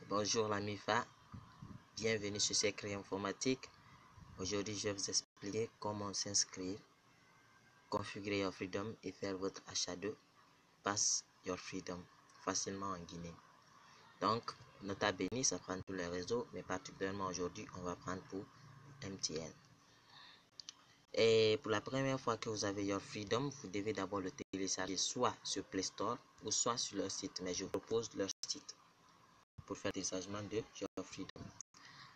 Bonjour la MIFA, bienvenue sur Secret Informatique. Aujourd'hui, je vais vous expliquer comment s'inscrire, configurer Your Freedom et faire votre achat de Pass Your Freedom facilement en Guinée. Donc, nota bene, ça prend tous les réseaux, mais particulièrement aujourd'hui, on va prendre pour MTN. Et pour la première fois que vous avez Your Freedom, vous devez d'abord le télécharger soit sur Play Store ou soit sur leur site, mais je vous propose leur site pour faire le téléchargement de Your Freedom.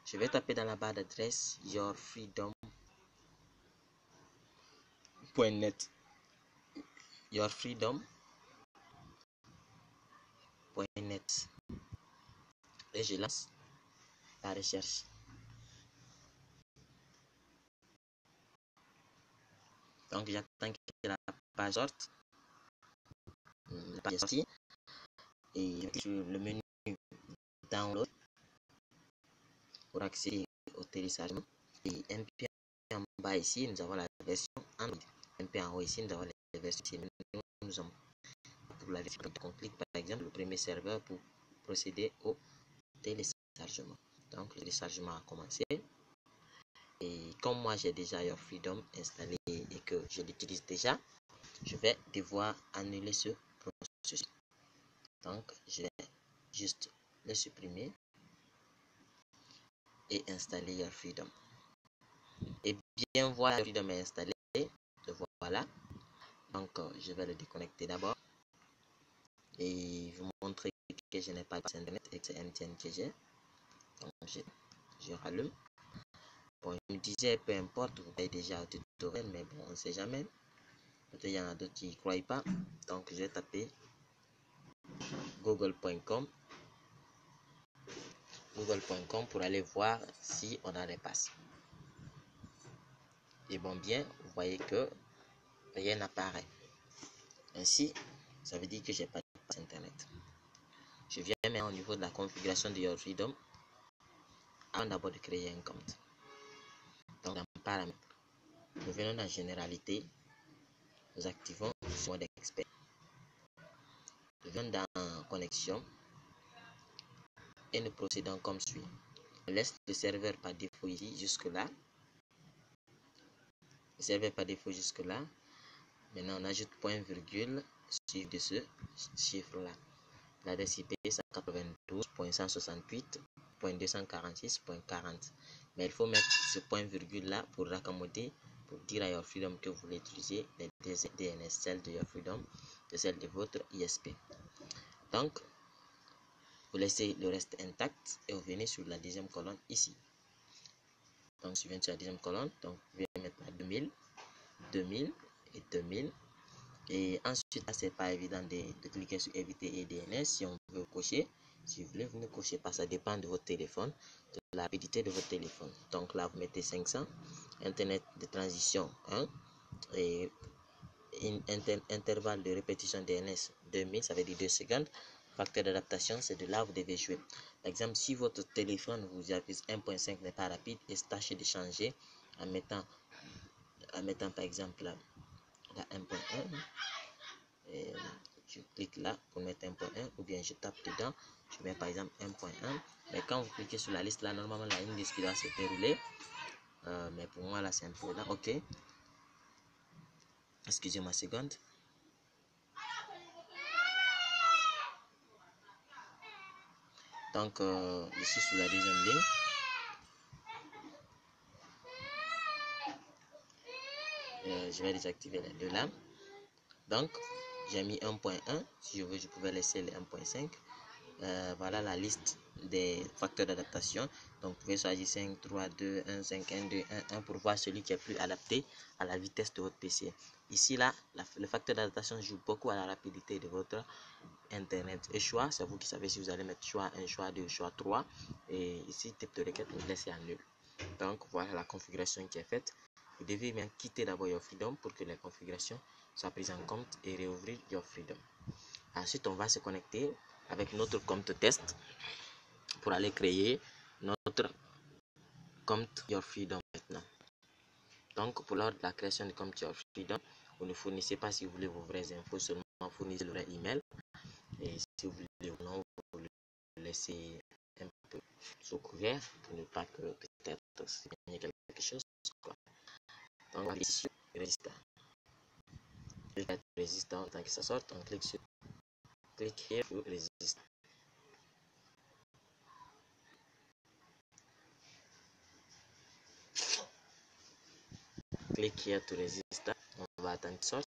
Je vais taper dans la barre d'adresse yourfreedom.net. yourfreedom.net et je lance la recherche. Donc j'attends que la page sorte. La page est sortie et je clique sur le menu download pour accéder au téléchargement. Et un peu en bas ici, nous avons la version Android. Un peu en haut ici, nous avons les versions. Nous avons pour la version. On clique par exemple le premier serveur pour procéder au téléchargement. Donc le téléchargement a commencé. Et comme moi j'ai déjà Your Freedom installé et que je l'utilise déjà, je vais devoir annuler ce processus. Donc je vais juste le supprimer et installer Your Freedom. Et bien voilà, Your Freedom est installé. Le voilà. Donc je vais le déconnecter d'abord et vous montrer que je n'ai pas internet et que c'est MTN que j'ai. Donc je rallume. Bon, il me disait peu importe, vous voyez déjà au tutoriel, mais bon, on ne sait jamais. Peut-être il y en a d'autres qui n'y croient pas. Donc je vais taper google.com pour aller voir si on a les passes. Et bon, bien, vous voyez que rien n'apparaît. Ainsi, ça veut dire que j'ai pas de passe internet. Je viens maintenant au niveau de la configuration de Your Freedom avant d'abord de créer un compte. Donc dans paramètres, nous venons dans généralité, nous activons le mode expert. Nous venons dans connexion et nous procédons comme suit. On laisse le serveur par défaut ici jusque-là. Le serveur par défaut jusque-là. Maintenant, on ajoute point virgule suivi de ce chiffre-là. L'adresse IP 192.168.246.40. Mais il faut mettre ce point virgule-là pour raccommoder, pour dire à Your Freedom que vous voulez utiliser les DNS, celle de Your Freedom, de celle de votre ISP. Donc, vous laissez le reste intact et vous venez sur la deuxième colonne ici. Donc, je viens sur la deuxième colonne, donc vous pouvez mettre à 2000, 2000 et 2000. Et ensuite, là, c'est pas évident de cliquer sur éviter et DNS si on veut cocher. Si vous voulez, vous ne cochez pas, ça dépend de votre téléphone, de la rapidité de votre téléphone. Donc là, vous mettez 500, internet de transition 1 et intervalle de répétition DNS 2000, ça veut dire 2 secondes. Facteur d'adaptation, c'est de là où vous devez jouer. Par exemple, si votre téléphone vous avise 1.5 n'est pas rapide, tâchez de changer en mettant par exemple la 1.1. Je clique là pour mettre 1.1 ou bien je tape dedans, je mets par exemple 1.1. mais quand vous cliquez sur la liste là, normalement la ligne liste qui doit se dérouler, mais pour moi là c'est un peu là. Ok, excusez-moi une seconde. Donc je suis sur la deuxième ligne. Je vais désactiver les deux là. Donc j'ai mis 1.1. si je veux je pouvais laisser les 1.5. Voilà la liste des facteurs d'adaptation. Donc vous pouvez choisir 5, 3, 2, 1, 5, 1, 2, 1, 1 pour voir celui qui est plus adapté à la vitesse de votre PC. Ici là, le facteur d'adaptation joue beaucoup à la rapidité de votre internet. Et choix, c'est vous qui savez si vous allez mettre choix 1, choix 2, choix 3. Et ici, type de requête, vous laissez en nul. Donc voilà la configuration qui est faite. Vous devez bien quitter d'abord Your Freedom pour que les configurations soient prises en compte et réouvrir Your Freedom. Ensuite, on va se connecter avec notre compte test pour aller créer notre compte Your Freedom maintenant. Donc, pour l'ordre de la création du compte Your Freedom, vous ne fournissez pas si vous voulez vos vraies infos, seulement fournissez le vrai email. Et si vous voulez ou non, vous le laissez un sous couvert pour ne pas que peut-être il y ait quelque chose, quoi. Donc, on clique sur résistant. Je vais être résistant tant que ça sorte. On clique sur click here to resist. Click here to resist. On va attendre que ça sorte.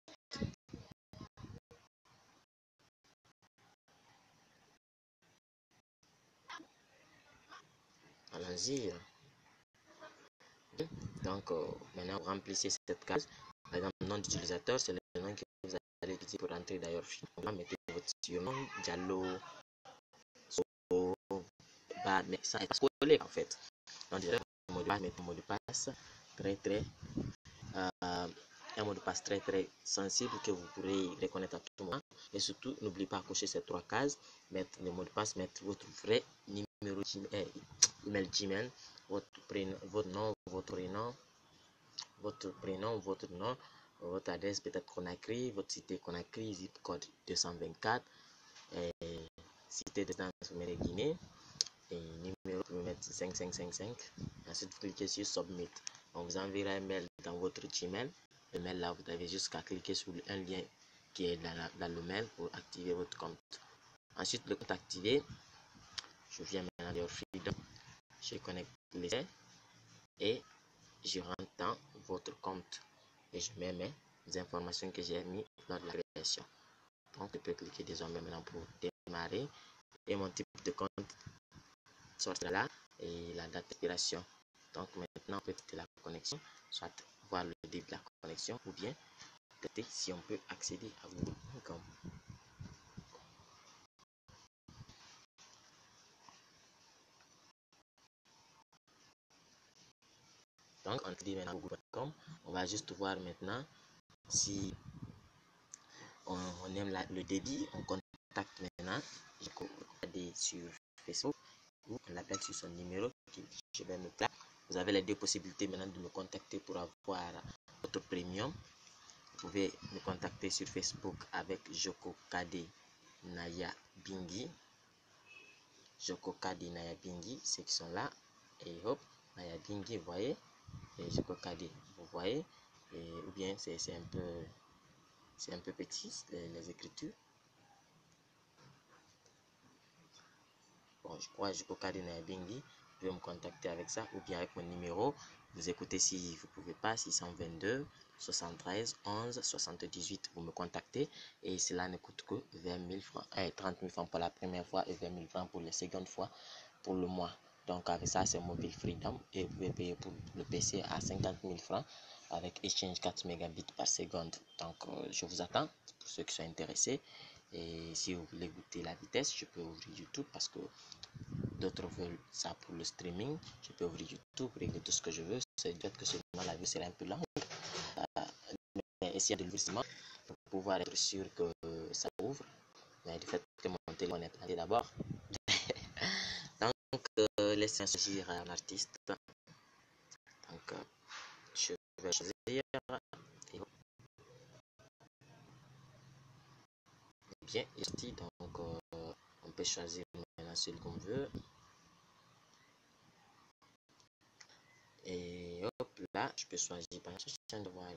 Allons-y. Donc, maintenant, vous remplissez cette case. Par exemple, nom d'utilisateur, c'est le nom que vous allez utiliser pour entrer dans your feed. Vous mettez votre surnom, Diallo, So, bah, mais ça n'est pas collé en fait. Donc, déjà, le mot de passe, mettez un mot de passe un mot de passe très sensible que vous pourrez reconnaître à tout moment. Et surtout, n'oubliez pas de cocher ces 3 cases, mettre le mot de passe, mettre votre vrai numéro email Gmail, votre nom, votre nom, votre adresse peut-être Conakry, votre cité Conakry, zip code 224, et cité de résidence vous mettez Guinée, et numéro vous mettez 5555. Ensuite vous cliquez sur Submit. On vous enverra un mail dans votre Gmail. Le mail là, vous avez juste qu'à cliquer sur un lien qui est dans le mail pour activer votre compte. Ensuite, le compte activé, je viens maintenant dans Freedom, je connecte l'essai et je rentre dans votre compte et je mets mes informations que j'ai mis lors de la création. Donc, je peux cliquer désormais maintenant pour démarrer et mon type de compte sortira là et la date d'expiration. Donc, maintenant, on peut quitter la connexion, soit voir le début de la connexion ou bien tester si on peut accéder à Google. Donc, on dit maintenant Google.com. On va juste voir maintenant si on aime le débit. On contacte maintenant sur Facebook ou on l'appelle sur son numéro que je vais me placer. Vous avez les 2 possibilités maintenant de me contacter pour avoir votre premium. Vous pouvez me contacter sur Facebook avec Joko Kade Naya Bingi. Joko Kade Naya Bingi, ceux qui sont là. Et hop, Naya Bingi, vous voyez. Et Joko Kade, vous voyez. Et, ou bien c'est un peu petit les écritures. Bon, je crois Joko Kade Naya Bingi. Vous pouvez me contacter avec ça ou bien avec mon numéro. Vous écoutez si vous ne pouvez pas, 622 73 11 78. Vous me contactez et cela ne coûte que 20 000 francs, 30 000 francs pour la première fois et 20 000 francs pour la seconde fois pour le mois. Donc avec ça, c'est Mobile Freedom et vous pouvez payer pour le PC à 50 000 francs avec échange 4 mégabits par seconde. Donc je vous attends pour ceux qui sont intéressés. Et si vous voulez goûter la vitesse, je peux ouvrir YouTube parce que d'autres veulent ça pour le streaming. Je peux ouvrir YouTube, régler tout ce que je veux. C'est peut-être que seulement la vue sera un peu longue. Mais essayer de l'ouvrir pour pouvoir être sûr que ça ouvre. Mais du fait que mon téléphone est planté d'abord. Donc, laissez-moi choisir un artiste. Donc, je vais choisir. Bien, ici, donc, on peut choisir maintenant celui qu'on veut. Et hop, là, je peux choisir. Par exemple, je viens de voir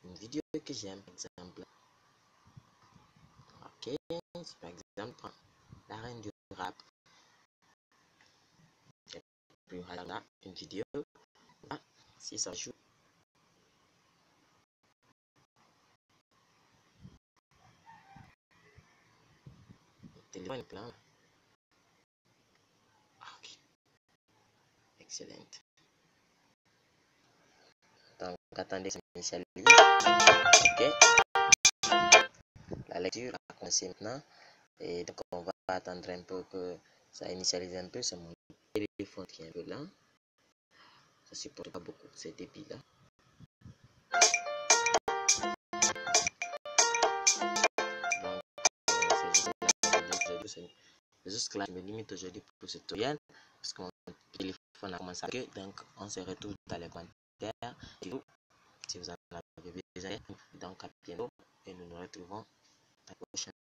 une vidéo que j'aime, par exemple. Ok, par exemple, la reine du rap. J'ai pu regarder une vidéo. Là, si ça joue. Le téléphone est plein. Ok, excellent. Donc, attendez que ça s'initialise. Ok, la lecture a commencé maintenant. Et donc, on va attendre un peu que ça initialise un peu. C'est mon téléphone qui est un peu lent. Ça supporte pas beaucoup ces débits là. Donc, c'est juste que là, je me limite aujourd'hui pour ce tutoriel parce que mon téléphone a commencé à que donc on se retrouve dans les commentaires. Et vous, si vous en avez besoin, donc à bientôt et nous nous retrouvons la prochaine.